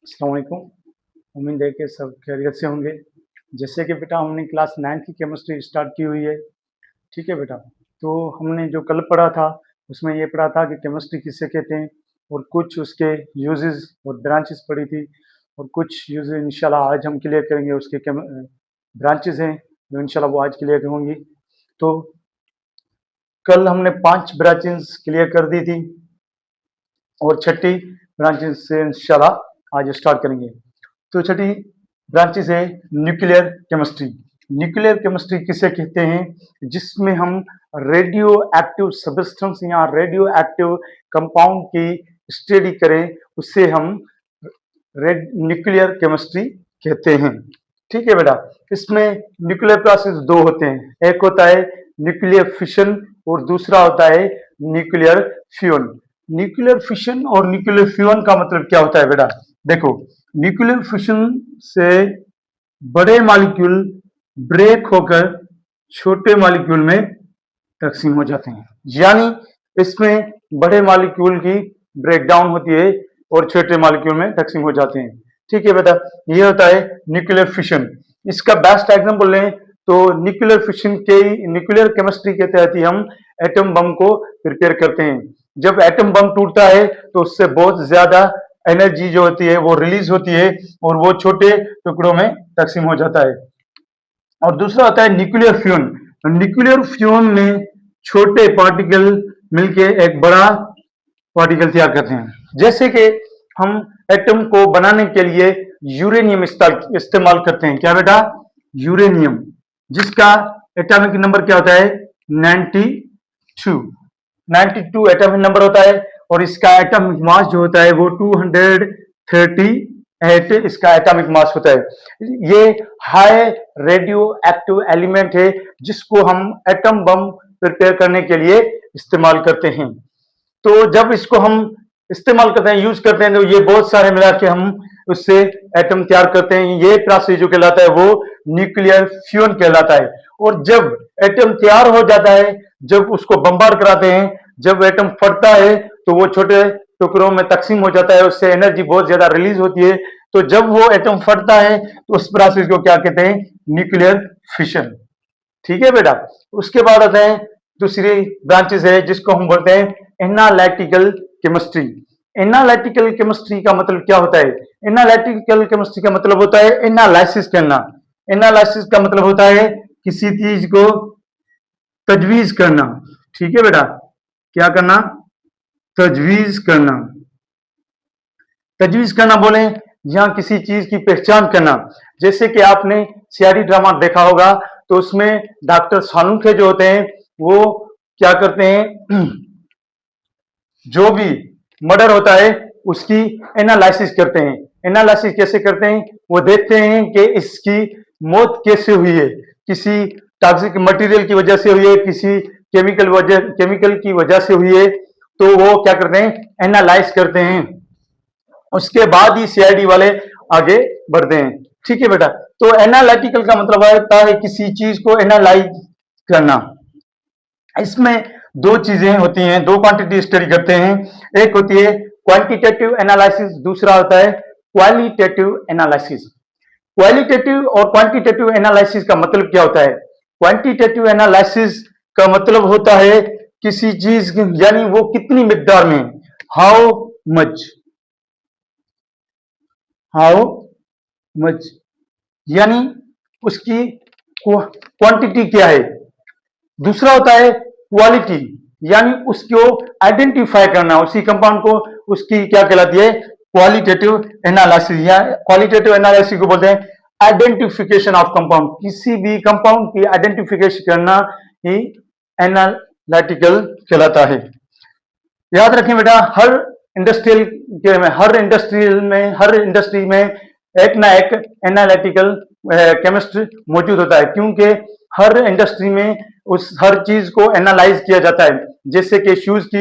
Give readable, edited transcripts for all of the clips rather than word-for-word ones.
अस्सलाम वालेकुम। उम्मीद है कि सब खैरियत से होंगे। जैसे कि बेटा हमने क्लास 9 की केमिस्ट्री स्टार्ट की हुई है, ठीक है बेटा। तो हमने जो कल पढ़ा था उसमें ये पढ़ा था कि केमिस्ट्री किसे कहते हैं और कुछ उसके यूजेस और ब्रांचेस पढ़ी थी और कुछ यूजेस इंशाल्लाह आज हम क्लियर करेंगे। उसके ब्रांचेस हैं जो इंशाल्लाह वो आज क्लियर होंगी। तो कल हमने 5 ब्रांचेस क्लियर कर दी थी और छठी ब्रांचेस से इंशाल्लाह आज स्टार्ट करेंगे। तो छठी ब्रांचेस है न्यूक्लियर केमिस्ट्री। न्यूक्लियर केमिस्ट्री किसे कहते हैं? जिसमें हम रेडियो एक्टिव सब्सटेंस या रेडियो एक्टिव कंपाउंड की स्टडी करें, उससे हम न्यूक्लियर केमिस्ट्री कहते हैं। ठीक है बेटा। इसमें न्यूक्लियर प्रोसेस दो होते हैं, एक होता है न्यूक्लियर फिशन और दूसरा होता है न्यूक्लियर फ्यूजन। न्यूक्लियर फिशन और न्यूक्लियर फ्यूजन का मतलब क्या होता है बेटा? देखो, न्यूक्लियर फिशन से बड़े मॉलिक्यूल ब्रेक होकर छोटे मॉलिक्यूल में तकसीम हो जाते हैं, यानी इसमें बड़े मॉलिक्यूल की ब्रेकडाउन होती है और छोटे मॉलिक्यूल में तकसीम हो जाते हैं। ठीक है बेटा, ये होता है न्यूक्लियर फिशन। इसका बेस्ट एग्जांपल लें तो न्यूक्लियर फिशन के न्यूक्लियर केमिस्ट्री के तहत ही हम एटम बम को प्रिपेयर करते हैं। जब एटम बम टूटता है तो उससे बहुत ज्यादा एनर्जी जो होती है वो रिलीज होती है और वो छोटे टुकड़ों में तकसीम हो जाता है। और दूसरा होता है न्यूक्लियर फ्यूजन। न्यूक्लियर फ्यूजन में छोटे पार्टिकल मिलके एक बड़ा पार्टिकल तैयार करते हैं। जैसे कि हम एटम को बनाने के लिए यूरेनियम इस्तेमाल करते हैं। क्या बेटा? यूरेनियम, जिसका एटॉमिक नंबर क्या होता है? 92 92 एटॉमिक नंबर होता है और इसका एटॉमिक मास जो होता है वो 238 इसका एटॉमिक मास होता है। ये हाई रेडियो एक्टिव एलिमेंट है जिसको हम एटम बम प्रिपेयर करने के लिए इस्तेमाल करते हैं। तो जब इसको हम इस्तेमाल करते हैं, यूज करते हैं, तो ये बहुत सारे मिला के हम उससे एटम तैयार करते हैं। ये प्रोसेस जो कहलाता है वो न्यूक्लियर फ्यूजन कहलाता है। और जब एटम तैयार हो जाता है, जब उसको बम्बार्ड कराते हैं, जब एटम फटता है तो वो छोटे टुकड़ों में तकसीम हो जाता है, उससे एनर्जी बहुत ज्यादा रिलीज होती है। तो जब वो एटम फटता है तो उस प्रोसेस को क्या कहते हैं? Nuclear fission. ठीक है बेटा। उसके बाद आते हैं दूसरी ब्रांचेस है जिसको हम बोलते हैं एनालिटिकल केमिस्ट्री। एनालिटिकल केमिस्ट्री का मतलब क्या होता है? एनालिटिकल केमिस्ट्री का मतलब होता है एनालिसिस करना। एनालिसिस का मतलब होता है किसी चीज को तजवीज करना। ठीक है बेटा, क्या करना? तजवीज करना। तजवीज करना बोले या किसी चीज की पहचान करना। जैसे कि आपने सीआईडी ड्रामा देखा होगा, तो उसमें डॉक्टर सानूखे जो होते हैं वो क्या करते हैं? जो भी मर्डर होता है उसकी एनालिसिस करते हैं। एनालिसिस कैसे करते हैं? वो देखते हैं कि इसकी मौत कैसे हुई है, किसी टॉक्सिक मटेरियल की वजह से हुई है, किसी केमिकल की वजह से हुई है। तो वो क्या करते हैं? एनालाइज करते हैं। उसके बाद ही सीआईडी वाले आगे बढ़ते हैं। ठीक है बेटा। तो एनालिटिकल का मतलब होता है किसी चीज को एनालाइज करना। इसमें दो चीजें होती हैं, दो क्वांटिटी स्टडी करते हैं। एक होती है क्वांटिटेटिव एनालिसिस, दूसरा होता है क्वालिटेटिव एनालिसिस। क्वालिटेटिव और क्वांटिटेटिव एनालिसिस का मतलब क्या होता है? क्वांटिटेटिव एनालिसिस का मतलब होता है किसी चीज यानी वो कितनी मिकदार में, हाउ मच, यानी उसकी क्वांटिटी क्या है। दूसरा होता है क्वालिटी, यानी उसको आइडेंटिफाई करना, उसी कंपाउंड को, उसकी क्या कहलाती है? Qualitative analysis. या क्वालिटेटिव एनालिसिस को बोलते हैं आइडेंटिफिकेशन ऑफ कंपाउंड। किसी भी कंपाउंड की आइडेंटिफिकेशन करना ही एनालिटिकल कहलाता है। याद रखें बेटा, हर इंडस्ट्री में एक ना एक एनालिटिकल केमिस्ट मौजूद होता है, क्योंकि हर इंडस्ट्री में उस हर चीज को एनालाइज किया जाता है। जैसे कि शूज की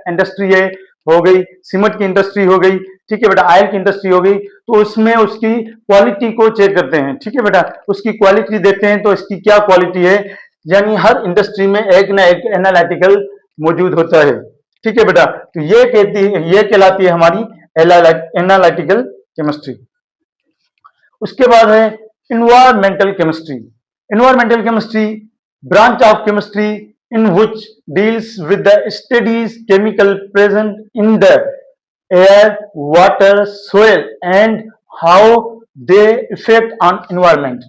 इंडस्ट्री है, हो गई, सीमेंट की इंडस्ट्री हो गई, ठीक है बेटा, ऑयल की इंडस्ट्री हो गई, तो उसमें उसकी क्वालिटी को चेक करते हैं। ठीक है बेटा, उसकी क्वालिटी देखते हैं तो इसकी क्या क्वालिटी है, यानी हर इंडस्ट्री में एक ना एक एनालिटिकल मौजूद होता है। ठीक है बेटा, तो ये कहलाती है हमारी एनालिटिकल केमिस्ट्री। उसके बाद है environmental chemistry. Environmental chemistry branch of chemistry in which deals with the studies chemical present in the air, water, soil and how they effect on environment.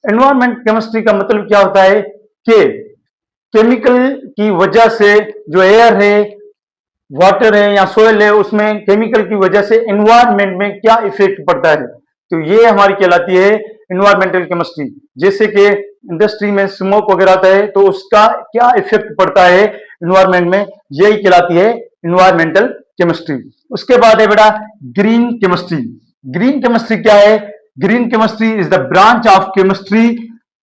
Environment chemistry का मतलब क्या होता है कि केमिकल की वजह से जो एयर है, वाटर है या सोइल है, उसमें केमिकल की वजह से एनवायरमेंट में क्या इफेक्ट पड़ता है, तो ये हमारी कहलाती है एनवायरमेंटल केमिस्ट्री। जैसे कि इंडस्ट्री में स्मोक वगैरह आता है तो उसका क्या इफेक्ट पड़ता है एनवायरमेंट में, यही कहलाती है एनवायरमेंटल केमिस्ट्री। उसके बाद है बेटा ग्रीन केमिस्ट्री। ग्रीन केमिस्ट्री क्या है? Green chemistry is the branch of chemistry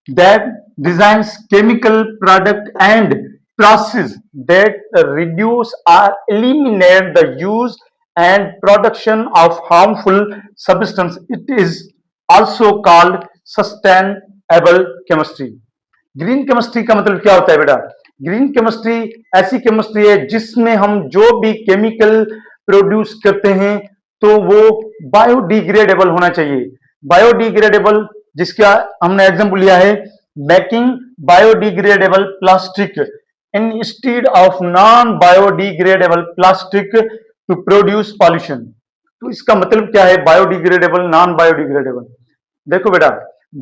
that designs chemical product and processes that reduce or eliminate the use and production of harmful substance. It is also called sustainable chemistry. Green chemistry का मतलब क्या होता है बेटा? Green chemistry ऐसी chemistry है जिसमें हम जो भी केमिकल प्रोड्यूस करते हैं तो वो बायोडिग्रेडेबल होना चाहिए। बायोडिग्रेडेबल जिसका हमने एग्जांपल लिया है making biodegradable plastic instead of non-biodegradable plastic to produce pollution। तो इसका मतलब क्या है बायोडिग्रेडेबल, नॉन बायोडिग्रेडेबल? देखो बेटा,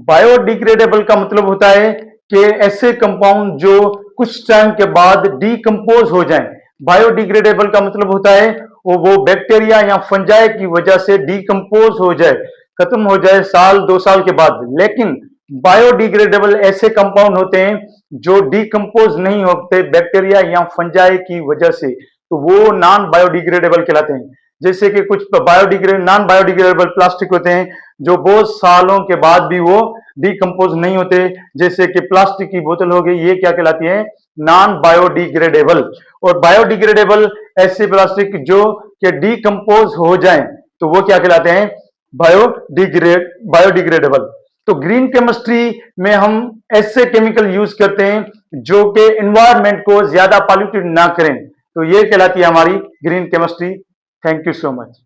बायोडिग्रेडेबल का मतलब होता है कि ऐसे कंपाउंड जो कुछ टाइम के बाद डीकंपोज हो जाएं। बायोडिग्रेडेबल का मतलब होता है वो बैक्टीरिया या फंजाई की वजह से डीकंपोज हो जाए, खत्म हो जाए साल 2 साल के बाद। लेकिन बायोडिग्रेडेबल ऐसे कंपाउंड होते हैं जो डीकंपोज नहीं होते बैक्टीरिया या फंजाई की वजह से, तो वो नॉन बायोडिग्रेडेबल कहलाते हैं। जैसे कि कुछ नॉन बायोडिग्रेडेबल प्लास्टिक होते हैं जो बहुत सालों के बाद भी वो डीकंपोज नहीं होते, जैसे कि प्लास्टिक की बोतल हो गई, ये क्या कहलाती है? Non biodegradable. और बायोडिग्रेडेबल ऐसे प्लास्टिक जो कि डीकंपोज हो जाएं तो वो क्या कहलाते हैं? बायोडिग्रेडेबल। तो ग्रीन केमिस्ट्री में हम ऐसे केमिकल यूज करते हैं जो कि एनवायरनमेंट को ज्यादा पॉल्यूटेड ना करें, तो ये कहलाती है हमारी green chemistry. Thank you so much.